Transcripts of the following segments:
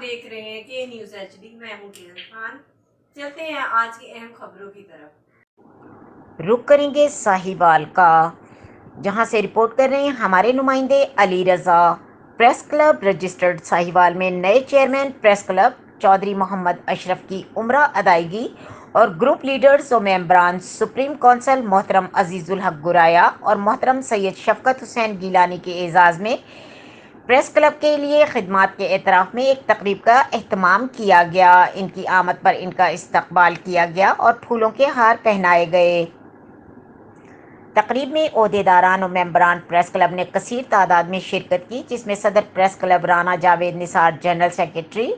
देख रहे हैं के न्यूज़ HD। मैं हूं केजल खान। चलते हैं आज की अहम खबरों की तरफ। रुख करेंगे साहिवाल का, जहां से रिपोर्ट कर रहे हैं हमारे नुमाइंदे Ali Raza. Press club registered Sahiwal में नए chairman press club Chaudhry Mohammad Ashraf की उम्रा अदायगी और ग्रुप लीडर्स और मेंबरान सुप्रीम कौंसल मोहतरम अजीजुल हक गुराया और मोहतरम सैयद शफकत हुसैन गीलानी के एजाज़ में प्रेस क्लब के लिए खिदमात के एतराफ़ में एक तकरीब का एहतमाम किया गया। इनकी आमद पर इनका इस्तकबाल किया गया और फूलों के हार पहनाए गए। तकरीब में ओहदेदारान और मेंबरान प्रेस क्लब ने कसीर तादाद में शिरकत की, जिसमें सदर press club Rana Javed Nisar, general secretary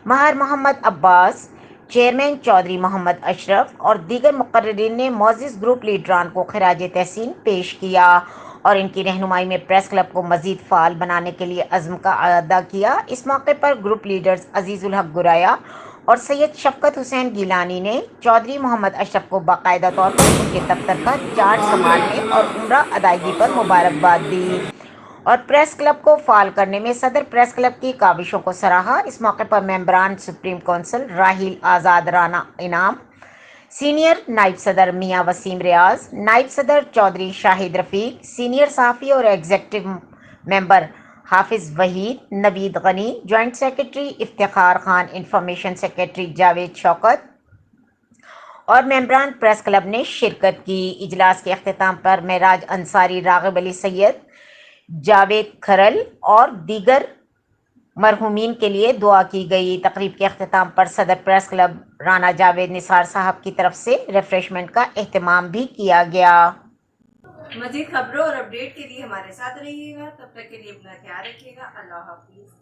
Mahar Mohammad Abbas, chairman Chaudhry Mohammad Ashraf और दीगर मुकर्ररीन ने मोअज़्ज़िज़ ग्रुप लीडरान को खिराज तहसीन पेश किया और इनकी रहनुमाई में प्रेस क्लब को मज़ीद फ़ाल बनाने के लिए अज़्म का अदा किया। इस मौके पर ग्रुप लीडर्स अजीज़ुल हक गुराया और सैयद शफकत हुसैन गीलानी ने चौधरी मोहम्मद अशरफ को बाकायदा तौर पर उनके दफ्तर का चार्ज संभालने और उम्रा अदायगी पर मुबारकबाद दी और प्रेस क्लब को फाल करने में सदर प्रेस क्लब की काविशों को सराहा। इस मौके पर मेंबरान सुप्रीम कौंसिल राहिल आज़ाद राना इनाम, सीनियर नायब सदर मियाँ वसीम रियाज, नायब सदर चौधरी शाहिद रफ़ीक, सीनियर सहाफ़ी और executive member Hafiz Waheed, Naveed Ghani, joint secretary Iftikhar Khan, information secretary Javed Shaukat और मेंबरान प्रेस क्लब ने शिरकत की। इजलास के अख्तिताम पर महराज अंसारी, राग़िब अली सैयद, जावेद खरल और दीगर मरहूमीन के लिए दुआ की गई। तकरीब के अख्तिताम पर सदर प्रेस क्लब राना जावेद निसार साहब की तरफ से रिफ्रेशमेंट का एहतमाम भी किया गया। मजीद खबरों और अपडेट के लिए हमारे साथ रहिएगा। तब तक के लिए अपना ख्याल रखिएगा। अल्लाह हाफिज़।